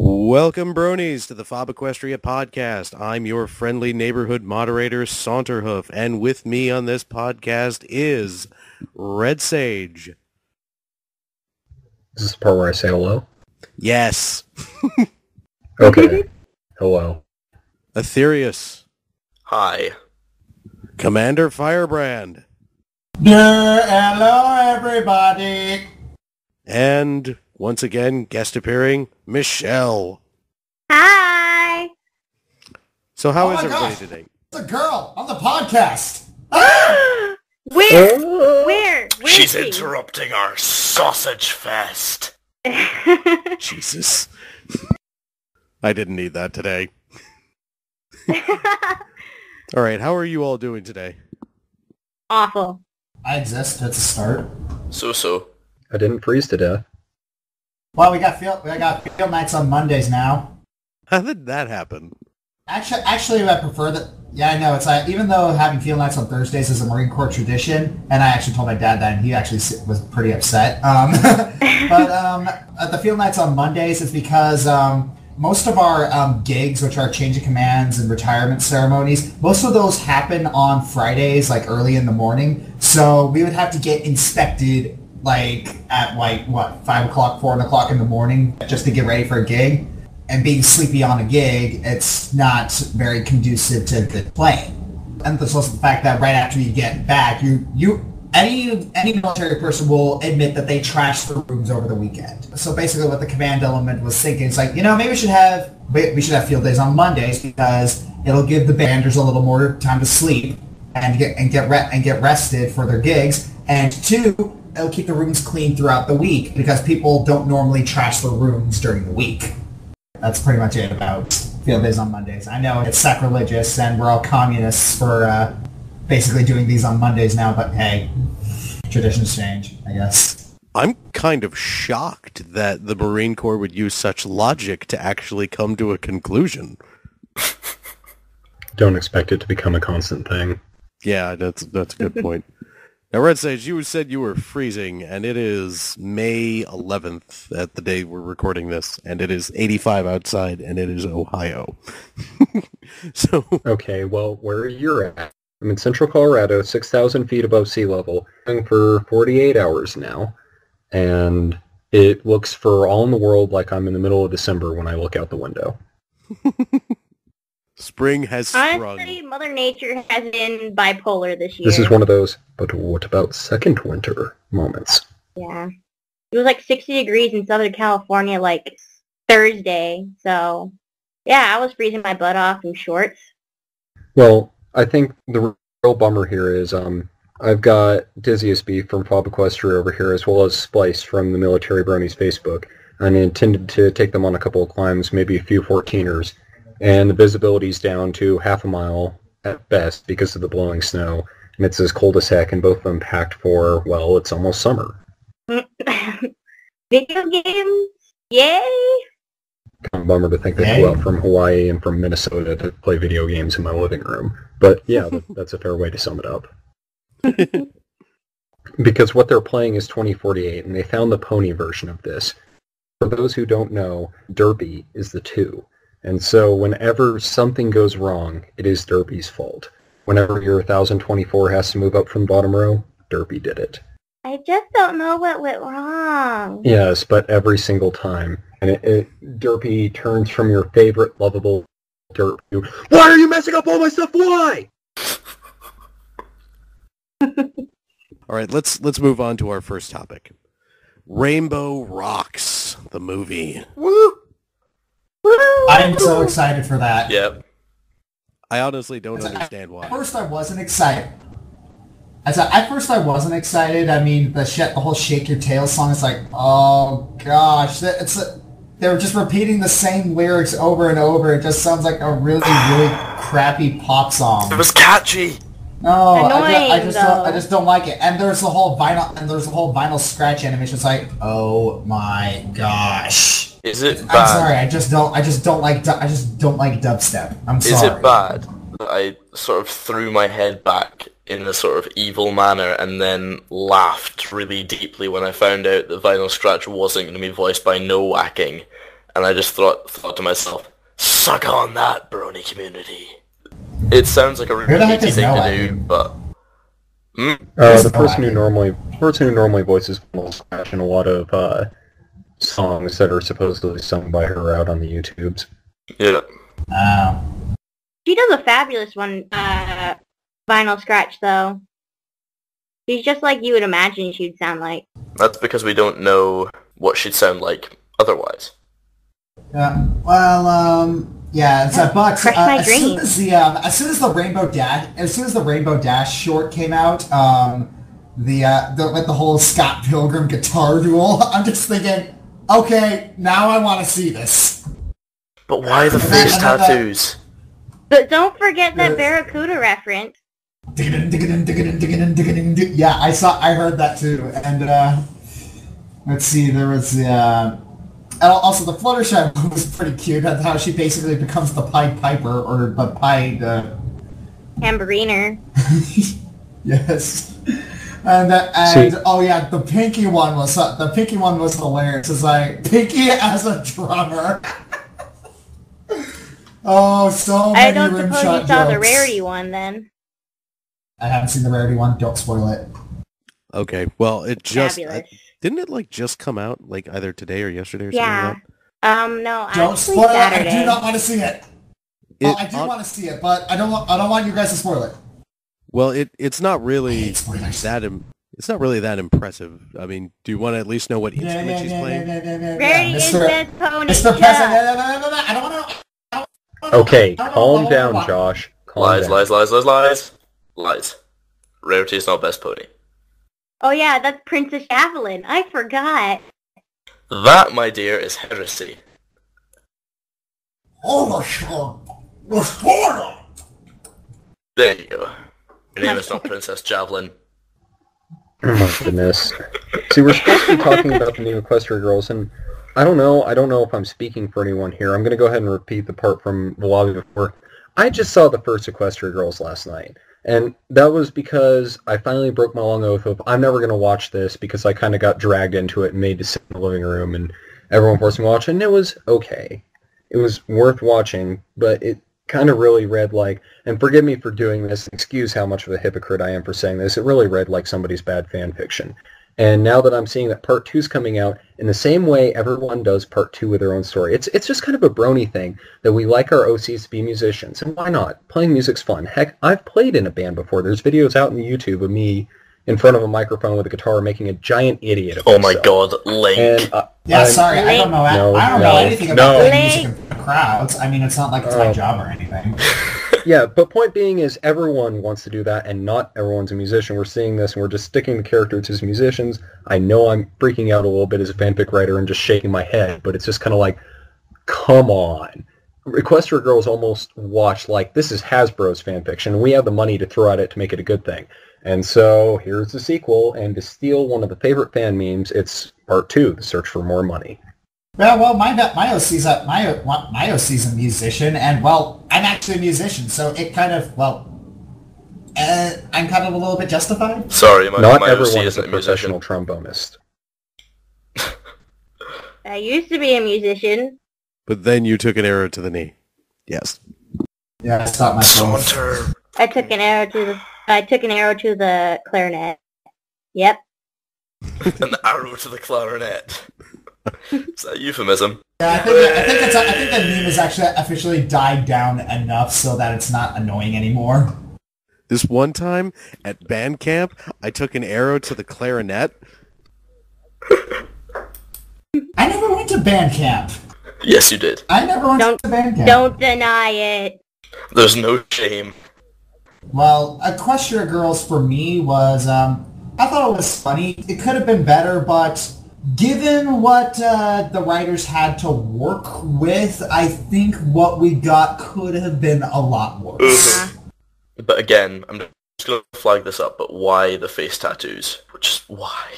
Welcome, bronies, to the FOB Equestria Podcast. I'm your friendly neighborhood moderator, Saunter, and with me on this podcast is Red Sage. Is this the part where I say hello? Yes. Okay. Hello. Aetherious. Hi. Commander Firebrand. Hello, everybody. And once again, guest appearing, Michelle. Hi. So how is my everybody gosh. today? It's a girl on the podcast. Where? She's is she? interrupting our sausage fest. Jesus. I didn't need that today. All right, how are you all doing today? Awful. I exist. That's a start. So. I didn't freeze to death. Well, we got field nights on Mondays now. How did that happen? Actually, I prefer that. Yeah, I know. It's like, even though having field nights on Thursdays is a Marine Corps tradition, and I actually told my dad that, and he actually was pretty upset. But the field nights on Mondays is because most of our gigs, which are change of commands and retirement ceremonies, most of those happen on Fridays, like early in the morning. So we would have to get inspected at 5 o'clock, 4 o'clock in the morning just to get ready for a gig. And being sleepy on a gig, it's not very conducive to good playing. And there's also the fact that right after you get back, any military person will admit that they trashed the rooms over the weekend. So basically what the command element was thinking is like, maybe we should have field days on Mondays because it'll give the banders a little more time to sleep and get rested for their gigs. And two, it'll keep the rooms clean throughout the week because people don't normally trash the rooms during the week. That's pretty much it about field days on Mondays. I know it's sacrilegious and we're all communists for basically doing these on Mondays now, but hey, traditions change, I guess. I'm kind of shocked that the Marine Corps would use such logic to actually come to a conclusion. Don't expect it to become a constant thing. Yeah, that's a good point. Now, Red Sage, you said you were freezing, and it is May 11th at the day we're recording this, and it is 85 outside, and it is Ohio. So. Okay, well, where you're at, I'm in central Colorado, 6,000 feet above sea level, going for 48 hours now, and it looks for all in the world like I'm in the middle of December when I look out the window. Spring has sprung. Honestly, Mother Nature has been bipolar this year. This is one of those, but what about second winter moments? Yeah. It was like 60 degrees in Southern California like Thursday, so yeah, I was freezing my butt off in shorts. Well, I think the real bummer here is I've got Dizziest Beef from FOB Equestria over here, as well as Splice from the Military Bronies Facebook, and I intended to take them on a couple of climbs, maybe a few 14ers, and the visibility's down to half a mile at best because of the blowing snow, and it's as cold as heck, and both of them packed for, well, it's almost summer. Video games? Yay! Kind of bummer to think they flew out from Hawaii and from Minnesota to play video games in my living room. But yeah, that's a fair way to sum it up. Because what they're playing is 2048, and they found the pony version of this. For those who don't know, Derpy is the 2. And so whenever something goes wrong, it is Derpy's fault. Whenever your 1024 has to move up from the bottom row, Derpy did it. I just don't know what went wrong. Yes, but every single time. And Derpy turns from your favorite lovable Derp to, why are you messing up all my stuff? Why? All right, let's move on to our first topic. Rainbow Rocks, the movie. Woo! I am so excited for that. Yep. I honestly don't understand why. At first, I wasn't excited. I mean, the whole "Shake Your Tail" song is like, oh gosh, they were just repeating the same lyrics over and over. It just sounds like a really, really crappy pop song. It was catchy. No, Annoying, I just don't like it. And there's the whole vinyl scratch animation. It's like, oh my gosh. Is it bad? I'm sorry. I just don't like dubstep. I'm sorry. Is it bad that I sort of threw my head back in a sort of evil manner and then laughed really deeply when I found out that Vinyl Scratch wasn't going to be voiced by No Whacking, and I just thought to myself, suck on that, brony community. It sounds like a really easy thing to do, but... The person who normally voices Scratch in a lot of songs that are supposedly sung by her out on the YouTubes. Yeah. She does a fabulous one, Vinyl Scratch, though. She's just like you would imagine she'd sound like. That's because we don't know what she'd sound like otherwise. Yeah. Well, yeah. But my dreams. as soon as the Rainbow Dash short came out, the whole Scott Pilgrim guitar duel, I'm just thinking, okay, now I want to see this. But why the face tattoos? But don't forget that Barracuda reference. Yeah, I heard that too, and let's see, there was also the Fluttershy one was pretty cute, and how she basically becomes the Pied Piper, or the Pied... Tambouriner. Yes. And oh yeah, the Pinkie one was hilarious. It's like Pinkie as a drummer. Oh, so many I don't rim suppose shot you saw jokes. the Rarity one then. I haven't seen the Rarity one. Don't spoil it. Okay, well, it just... Fabulous. didn't it, like, just come out, like, either today or yesterday or Yeah. something like that? No, Don't actually spoil Saturday. it. I do not want to see it. Well, I do want to see it, but I don't want you guys to spoil it. Well, it's not really hate spoilers. it's not really that impressive. I mean, do you want to at least know what instrument she's playing? Rarity is best pony. Mr. shut President, up. no, I don't want to... Okay, calm down, Josh. Calm down. Lies. Rarity is not best pony. Oh yeah, that's Princess Javelin. I forgot. That, my dear, is heresy. There you go. Your name is not Princess Javelin. Oh my goodness. See, we're supposed to be talking about the new Equestria Girls, and I don't know if I'm speaking for anyone here. I'm going to go ahead and repeat the part from the lobby before. I just saw the first Equestria Girls last night, and that was because I finally broke my long oath of I'm never going to watch this because I kind of got dragged into it and made to sit in the living room, and everyone forced me to watch it, and it was okay. It was worth watching, but it kind of really read like, and forgive me for doing this, excuse how much of a hypocrite I am for saying this, it really read like somebody's bad fan fiction. And now that I'm seeing that Part 2's coming out, in the same way everyone does Part 2 with their own story, it's just kind of a brony thing that we like our OCs to be musicians, and why not? Playing music's fun. Heck, I've played in a band before. There's videos out on the YouTube of me in front of a microphone with a guitar making a giant idiot of Oh myself. my god, Link. And, Yeah, sorry, I don't know. I don't know anything about playing music in crowds. I mean, it's not like it's my job or anything. Yeah, but point being is everyone wants to do that, and not everyone's a musician. We're seeing this, and we're just sticking the characters as musicians. I know I'm freaking out a little bit as a fanfic writer and just shaking my head, but it's just kind of like, come on. Equestria Girls almost watched like, this is Hasbro's fanfiction, and we have the money to throw at it to make it a good thing. And so here's the sequel, and to steal one of the favorite fan memes, it's Part 2, The Search for More Money. Yeah, well, my OC's a musician, and, well, I'm actually a musician, so it kind of, well, I'm kind of a little bit justified. Sorry, Not my everyone OC is a isn't a musician. professional trombonist. I used to be a musician. But then you took an arrow to the knee. Yes. Yeah, I stopped myself. Saunter. I took an arrow to the clarinet. Yep. An arrow to the clarinet. Is that a euphemism? Yeah, I think that meme has actually officially died down enough so that it's not annoying anymore. This one time at band camp, I took an arrow to the clarinet. I never went to band camp. Yes, you did. I never went to band camp. Don't deny it. There's no shame. Well, Equestria Girls for me was, I thought it was funny. It could have been better, but given what the writers had to work with, I think what we got could have been a lot worse. But again, I'm just going to flag this up, but why the face tattoos? Just why?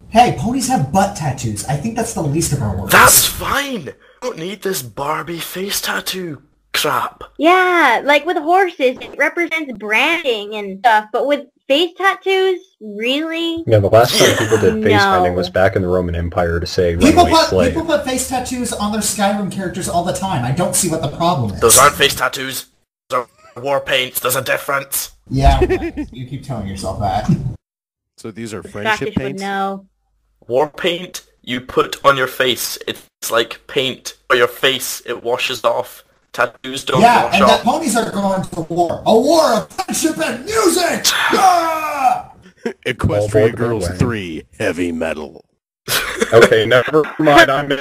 Hey, ponies have butt tattoos. I think that's the least of our worries. That's fine! I don't need this Barbie face tattoo. crap. Yeah, like with horses, it represents branding and stuff, but with face tattoos, really? Yeah, the last time people did face No. painting was back in the Roman Empire to say runaway slave. People put face tattoos on their Skyrim characters all the time. I don't see what the problem is. Those aren't face tattoos. Those are war paints. There's a difference. Yeah, you keep telling yourself that. So these are friendship Scottish would paints? know. War paint you put on your face. It's like paint for your face. It washes off. Tattoos don't Yeah, wash and off. the ponies are going to war. A war of friendship and music! Ah! Equestria Girls 3, heavy metal. Okay, never mind. I'm in.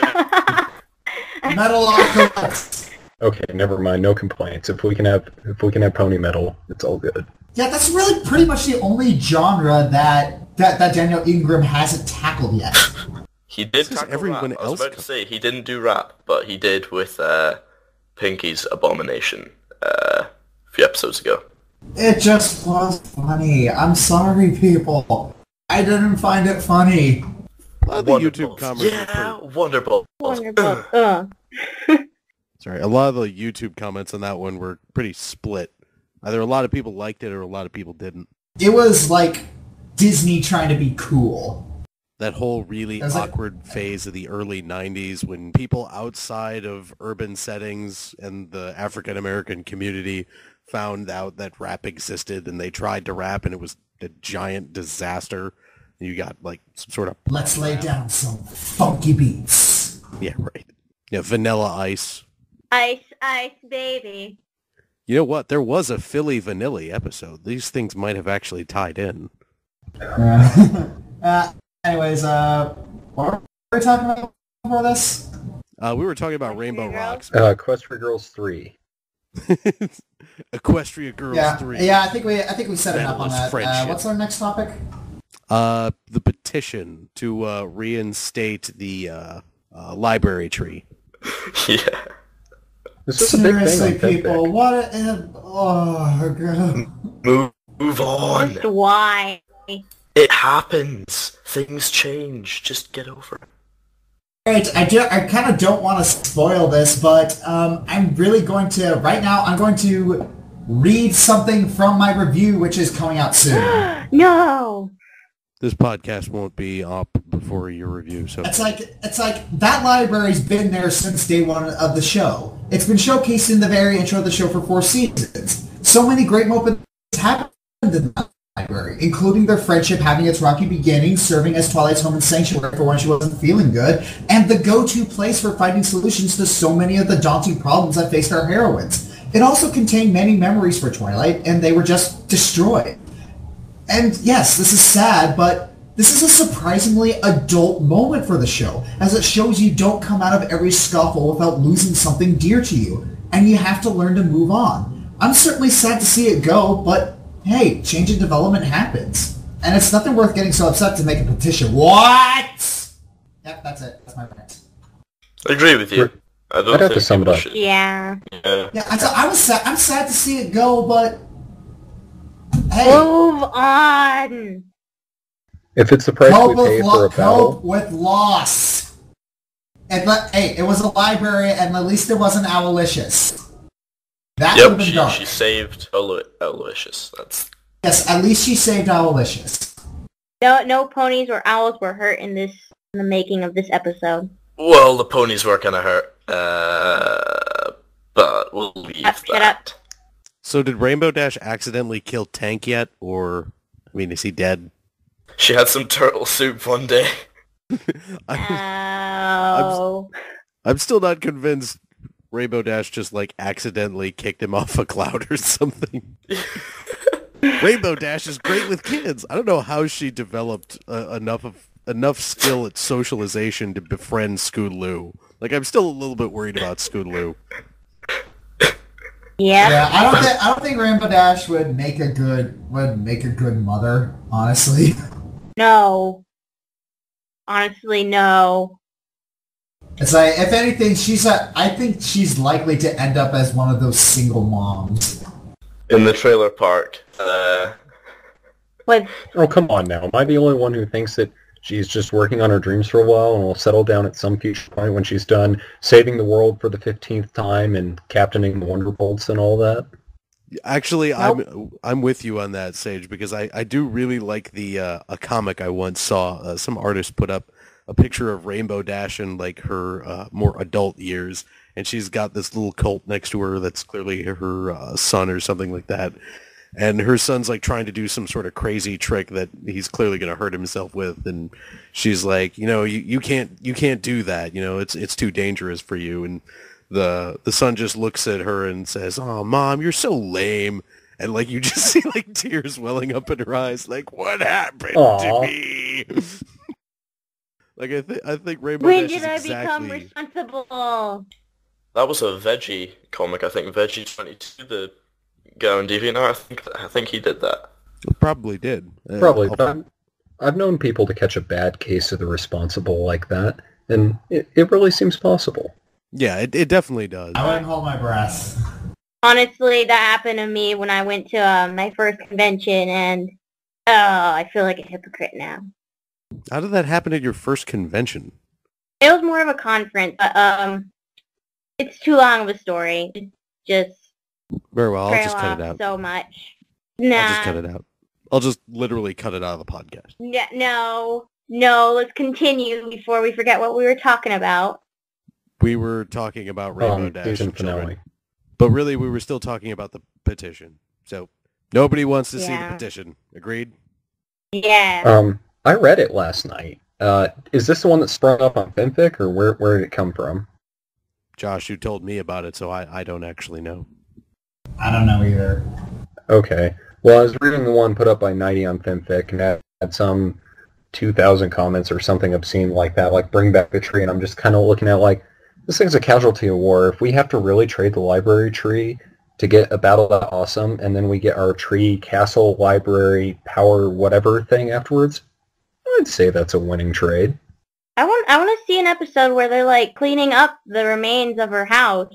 Metal Octopus. Okay, never mind. No complaints. If we can have pony metal, it's all good. Yeah, that's really pretty much the only genre that Daniel Ingram hasn't tackled yet. He did This is tackle everyone rap. I was else about to say he didn't do rap, but he did with Pinkie's Abomination a few episodes ago. It just was funny. I'm sorry, people. I didn't find it funny. A lot of the YouTube comments were Yeah, wonderful. Wonderful. Sorry, a lot of the YouTube comments on that one were pretty split. Either a lot of people liked it or a lot of people didn't. It was like Disney trying to be cool. That whole really was like- awkward phase of the early 90s when people outside of urban settings and the African American community found out that rap existed and they tried to rap and it was a giant disaster. You got like some sort of... Let's lay down some funky beats. Yeah, right. Yeah, Vanilla Ice. Ice, ice, baby. You know what? There was a Philly Vanilli episode. These things might have actually tied in. Anyways, what were we talking about before this? We were talking about Rainbow Girls? Rocks. Equestria Girls 3. Equestria Girls Yeah, 3. yeah. I think we set enough on Metalist that. friendship. What's our next topic? The petition to reinstate the library tree. Yeah. This is a big thing Seriously, on FedBic. people, what? Oh god. Move on. Just why? It happens. Things change. Just get over it. Alright, I kind of don't want to spoil this, but I'm really going to, right now, I'm going to read something from my review, which is coming out soon. No. This podcast won't be up before your review, so It's like that library's been there since day one of the show. It's been showcased in the very intro of the show for 4 seasons. So many great moments happened in that library, including their friendship having its rocky beginnings, serving as Twilight's home and sanctuary for when she wasn't feeling good, and the go-to place for finding solutions to so many of the daunting problems that faced our heroines. It also contained many memories for Twilight, and they were just destroyed. And yes, this is sad, but this is a surprisingly adult moment for the show, as it shows you don't come out of every scuffle without losing something dear to you, and you have to learn to move on. I'm certainly sad to see it go, but hey, change and development happens. And it's nothing worth getting so upset to make a petition. What? Yep, that's it. That's my rant. I agree with you. I don't I'd have think to sum it people up. should. Yeah. Yeah. Yeah, I'm sad to see it go, but hey, Move on. If it's the price we pay for a cope battle, with loss. And hey, it was a library, and at least it wasn't Aloysius. That would have Yep, been dark. she saved Aloysius. That's Yes, at least she saved Aloysius. No ponies or owls were hurt in the making of this episode. well, the ponies were kind of hurt, but we'll leave that. Shut up. So did Rainbow Dash accidentally kill Tank yet? Or, I mean, is he dead? She had some turtle soup one day. Oh. I'm still not convinced Rainbow Dash just, like, accidentally kicked him off a cloud or something. Rainbow Dash is great with kids. I don't know how she developed enough skill at socialization to befriend Scootaloo. Like, I'm still a little bit worried about Scootaloo. Yeah. Yeah, I don't think Rainbow Dash would make a good mother, honestly. No. Honestly, no. It's like, if anything, I think she's likely to end up as one of those single moms. In the trailer park. With oh come on now, am I the only one who thinks that she's just working on her dreams for a while and will settle down at some future point when she's done saving the world for the 15th time and captaining the Wonderbolts and all that. Actually, I'm with you on that, Sage, because I do really like the a comic I once saw. Some artist put up a picture of Rainbow Dash in like her more adult years, and she's got this little colt next to her that's clearly her son or something like that. And her son's like trying to do some sort of crazy trick that he's clearly going to hurt himself with, and she's like, you can't do that. It's too dangerous for you. And the son just looks at her and says, "Oh, Mom, you're so lame." And like you just see like tears welling up in her eyes, like, what happened to me? Like I think Rainbow When Dash did is I become responsible? That was a Veggie comic, I think. Veggie 22, the guy on DeviantArt, I think he did that. Probably did. Probably, but I've known people to catch a bad case of the responsible like that, and it really seems possible. Yeah, it definitely does. I wouldn't hold my breath. Honestly, that happened to me when I went to my first convention, and I feel like a hypocrite now. How did that happen at your first convention? It was more of a conference, but it's too long of a story. Just Very well, I'll trail just cut it off out. so much. Nah. I'll just cut it out. I'll just literally cut it out of the podcast. Yeah, no, let's continue before we forget what we were talking about. We were talking about Rainbow Dash season and children. finale. But really, we were still talking about the petition. So, nobody wants to see the Yeah. petition. Agreed? Yeah. I read it last night. Is this the one that sprung up on Fanfic, or where did it come from? Josh, you told me about it, so I don't actually know. I don't know either. Okay. Well, I was reading the one put up by Nighty on Fanfic, and it had some 2,000 comments or something obscene like that, like bring back the tree, and I'm just kind of looking at like, this thing's a casualty of war. If we have to really trade the library tree to get a battle that awesome, and then we get our tree, castle, library, power, whatever thing afterwards, I'd say that's a winning trade. I want to see an episode where they're like cleaning up the remains of her house.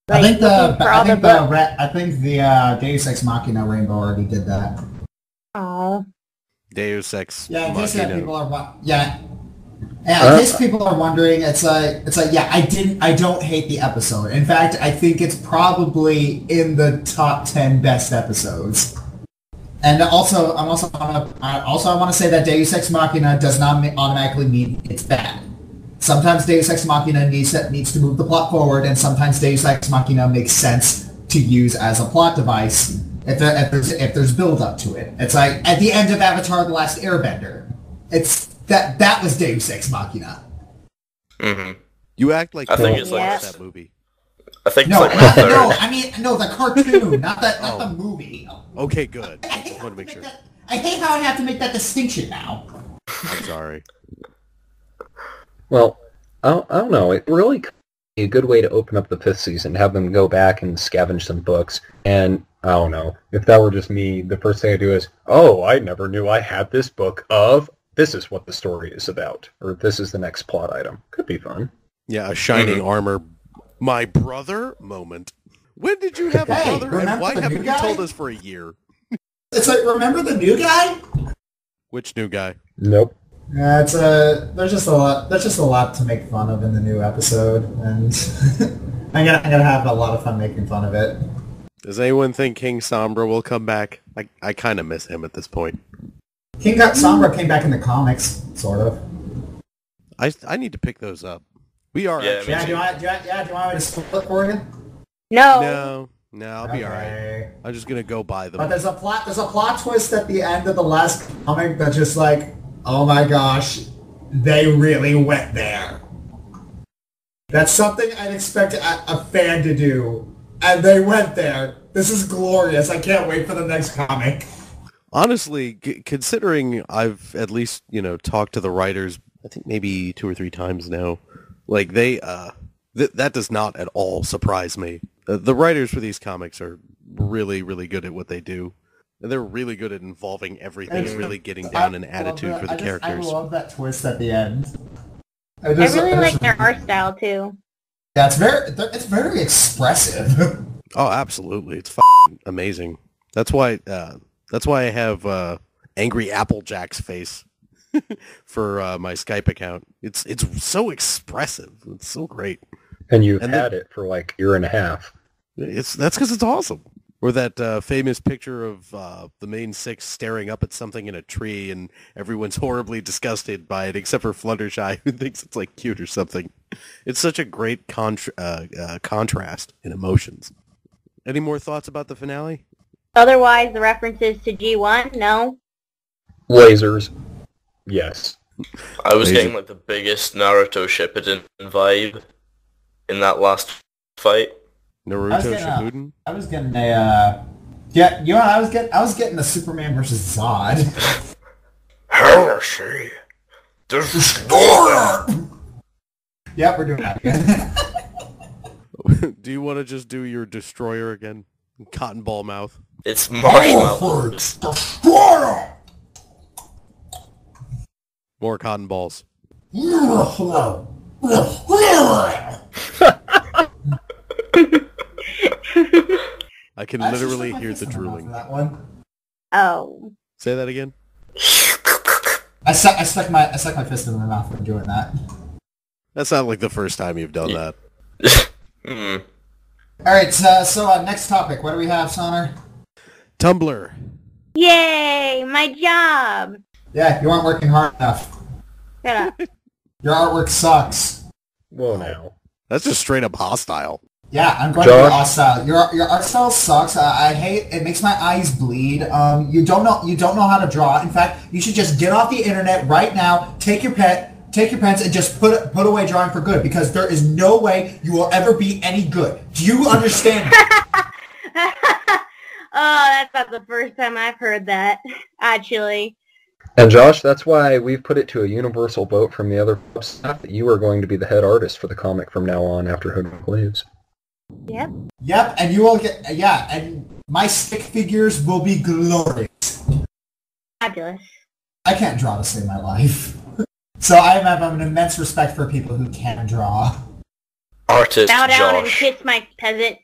Like, I think looking for all the books. Deus Ex Machina Rainbow already did that. Oh. Deus Ex Yeah, in case Machina. people are in case people are wondering, it's like yeah, I don't hate the episode. In fact, I think it's probably in the top 10 best episodes. And also, I want to say that Deus Ex Machina does not automatically mean it's bad. Sometimes Deus Ex Machina needs to move the plot forward, and sometimes Deus Ex Machina makes sense to use as a plot device if there's build up to it. It's like at the end of Avatar: The Last Airbender. It's that was Deus Ex Machina. Mm-hmm. You act like I think you it's watched like- that movie. I think No, it's like the third. no, the cartoon, not the movie. Okay, good. I I hate just how want to make sure. I hate how I have to make that distinction now. I'm sorry. Well, I don't know. It really could be a good way to open up the 5th season, have them go back and scavenge some books. And I don't know. If that were just me, the first thing I do is, oh, I never knew I had this book of, this is what the story is about. Or this is the next plot item. Could be fun. Yeah, a shining armor, my brother moment. When did you have a Hey, brother, and remember why the haven't new you guy? told us for a year? It's like, remember the new guy? Which new guy? Nope. Yeah, there's just a lot to make fun of in the new episode, and I'm gonna have a lot of fun making fun of it. Does anyone think King Sombra will come back? I kind of miss him at this point. Sombra came back in the comics, sort of. I need to pick those up. We are Yeah, actually... me Do you want me to split for you? No. No, I'll be alright. Okay. I'm just gonna go buy them. But there's a plot twist at the end of the last comic that's just like, oh my gosh, they really went there. That's something I'd expect a fan to do, and they went there. This is glorious. I can't wait for the next comic. Honestly, considering I've at least, talked to the writers, I think maybe 2 or 3 times now, like they, that does not at all surprise me. The writers for these comics are really, really good at what they do. And they're really good at involving everything and really getting down an attitude for the characters. I love that twist at the end. I really like their art style too. Yeah, it's very expressive. Oh, absolutely. It's f***ing amazing. That's why I have Angry Applejack's face. for my Skype account. It's so expressive. It's so great. And you've had it for like a year and a half. That's because it's awesome. Or that famous picture of the main six staring up at something in a tree, and everyone's horribly disgusted by it, except for Fluttershy, who thinks it's like cute or something. It's such a great contrast in emotions. Any more thoughts about the finale? Otherwise, the references to G1, no. Lasers, yes. I was getting like the biggest Naruto Shippuden vibe in that last fight. Naruto Shippuden? I was getting a I was getting the Superman versus Zod. Heresy. Destroyer. Yep, we're doing that again. Do you want to just do your Destroyer again? Cotton ball mouth. It's marshmallow. Destroyer. More cotton balls. I can literally hear the drooling. That one. Oh. Say that again. I stuck my fist in my mouth when doing that. That's not like the first time you've done that. All right, so next topic. What do we have, Saunter? Tumblr. Yay! My job! Yeah, you aren't working hard enough. Shut up. Your artwork sucks. Whoa, now. That's just straight up hostile. Yeah, I'm going to be hostile. Your art style sucks. I hate it. Makes my eyes bleed. You don't know how to draw. In fact, you should just get off the internet right now. Take your pens and just put away drawing for good, because there is no way you will ever be any good. Do you understand? Oh, that's not the first time I've heard that, actually. And Josh, that's why we've put it to a universal vote from the other staff that you are going to be the head artist for the comic from now on after Hoodwink leaves. Yep. Yep, and you will get, and my stick figures will be glorious. Fabulous. I can't draw to save my life. So I have an immense respect for people who can draw. Artist Bow down and Josh. kiss my peasant.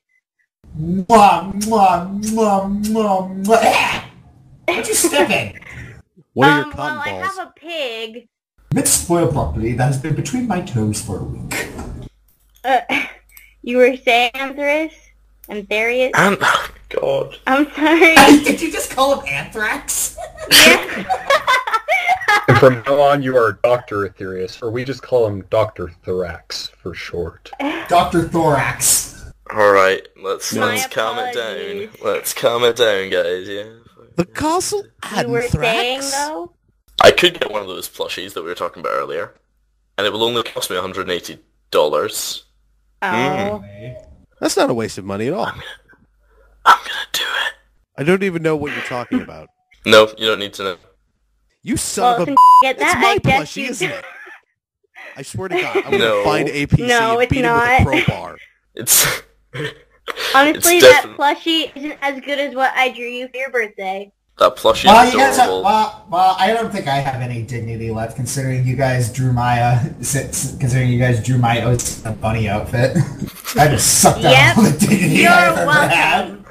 Mwah, mwah, mwah, mwah, mwah. What you stepping? What are your cotton Well, I balls? have a pig. Mixed spoiled broccoli that has been between my toes for a week. You were saying Aetherious? Aetherious? Oh my god. I'm sorry. Did you just call him Anthrax? Yeah. And from now on, you are Dr. Aetherious, or we just call him Dr. Thorax for short. Dr. Thorax. Alright, let's My calm it apologies. down. Let's calm it down, guys, yeah? The castle You were saying, Anthrax? though? I could get one of those plushies that we were talking about earlier, and it will only cost me $180. Oh. That's not a waste of money at all. I'm gonna do it. I don't even know what you're talking about. No, you don't need to know. You son of a... Get It's that? my I guess plushie, you isn't do. it? I swear to God, I'm going No. to find APC No, and it's beat him not. with a crowbar. It's... Honestly, It's that defi- plushie isn't as good as what I drew you for your birthday. That plushie Well, is you guys have, adorable. well, I don't think I have any dignity left, considering you guys drew my bunny outfit. I just sucked out all the dignity You're I've ever had. welcome.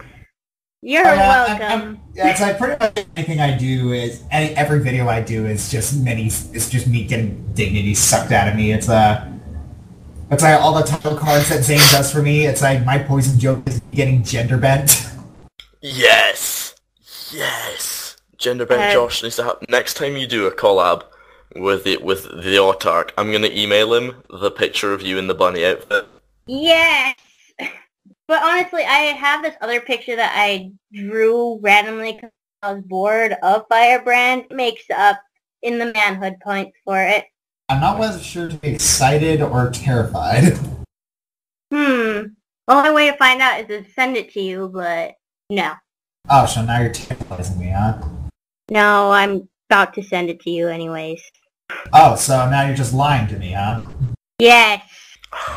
You're Yeah, welcome. it's like pretty much anything I do is every video I do is just me getting dignity sucked out of me. It's like all the title cards that Zane does for me. It's like my poison joke is getting gender bent. Yes! Yes! Gender bent Josh needs to have... Next time you do a collab with the Autark, I'm gonna email him the picture of you in the bunny outfit. Yes! But honestly, I have this other picture that I drew randomly because I was bored of Firebrand. It makes up in the manhood points for it. I'm not whether sure to be excited or terrified. The only way to find out is to send it to you, but no. Oh, so now you're terrorizing me, huh? No, I'm about to send it to you anyways. Oh, so now you're just lying to me, huh? Yes!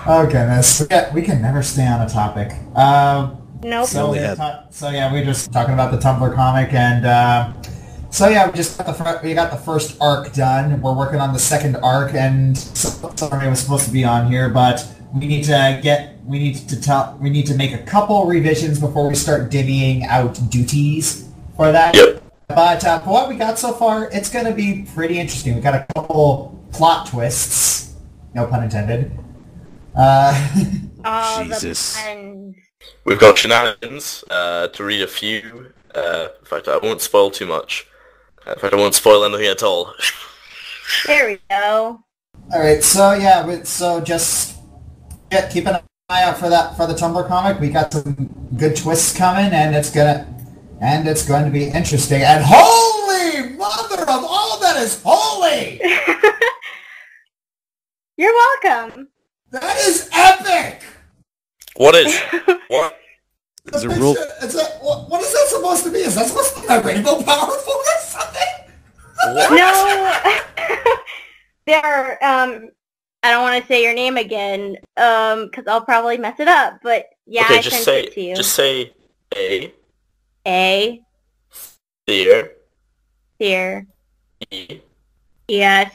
Oh goodness, we can never stay on a topic. Nope. So we're just talking about the Tumblr comic, and we got the first arc done. We're working on the second arc, and somebody was supposed to be on here, but we need to make a couple revisions before we start divvying out duties for that. Yep. But for what we got so far, it's going to be pretty interesting. We got a couple plot twists, no pun intended. Jesus. We've got shenanigans to read a few. In fact, I won't spoil too much. In fact, I won't spoil anything at all. There we go. All right, so yeah, so just keep an eye out for that for the Tumblr comic. We got some good twists coming, and it's going to be interesting. And holy mother of all that is holy! You're welcome. That is epic. What is? What? Is it real? What is that supposed to be? Is that supposed to be my rainbow powerful or something? What? No. There. I don't want to say your name again, because I'll probably mess it up. But yeah, Okay, I sent it to you. just say A. A. There. Here. E. Yes.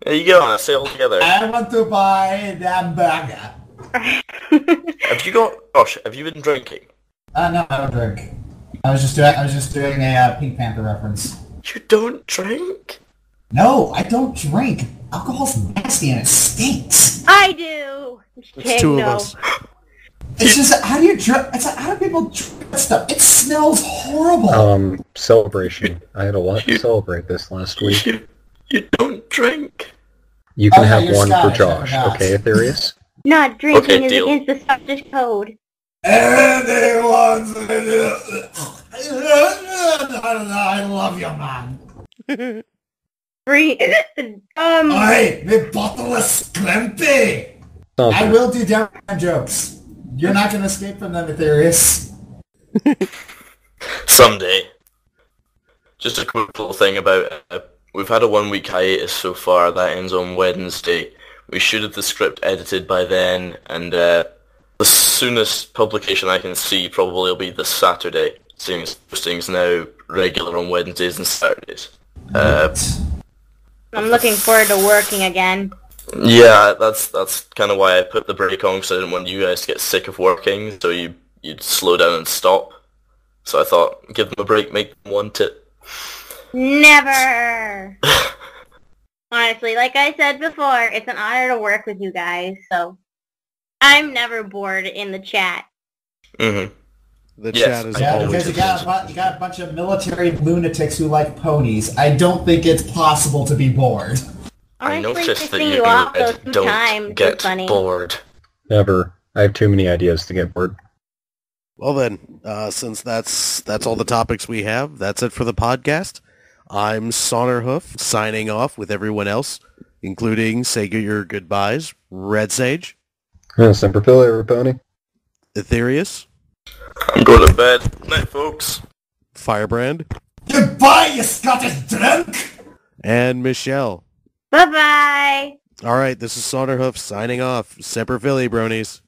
There you go. Say it all together. I want to buy that burger. Have you been drinking? No, I don't drink. I was just doing a Pink Panther reference. You don't drink? No, I don't drink. Alcohol's nasty and it stinks. I do. It's two of us. It's just, how do you drink? It's like, how do people drink stuff? It smells horrible. Celebration. I had a lot to celebrate this last week. You don't drink. You can Oh, have you're one Scottish, for I Josh, forgot. okay, Aetherious? Not drinking Okay, is deal. against the Scottish code. Anyone's... I love you, man. Free. Hey, the bottle of Scrimpy. I Saunter. will do down jokes. You're not going to escape from them, Aetherious. Someday. Just a quick little thing about we've had a 1 week hiatus so far. That ends on Wednesday. We should have the script edited by then, and the soonest publication I can see probably will be this Saturday, seeing as posting's now regular on Wednesdays and Saturdays. I'm looking forward to working again. Yeah, that's kind of why I put the break on, because I didn't want you guys to get sick of working, so you'd slow down and stop. So I thought, give them a break, make them want it. Never! Honestly, like I said before, it's an honor to work with you guys, so I'm never bored in the chat. Mm-hmm. The Yes, chat is Yeah, always because you got a bunch of military lunatics who like ponies. I don't think it's possible to be bored. I Honestly, noticed that pissing you you off those don't sometimes get is funny. bored. Never. I have too many ideas to get bored. Well then, since that's all the topics we have, that's it for the podcast. I'm Saunter signing off with everyone else, including say your goodbyes, Red Sage, Semper Fill, everybody. Aetherious, I'm going to bed. Night, folks. Firebrand, Goodbye, you Scottish drunk! and Michelle. Bye-bye! All right, this is Saunter signing off. Semper Fill, bronies.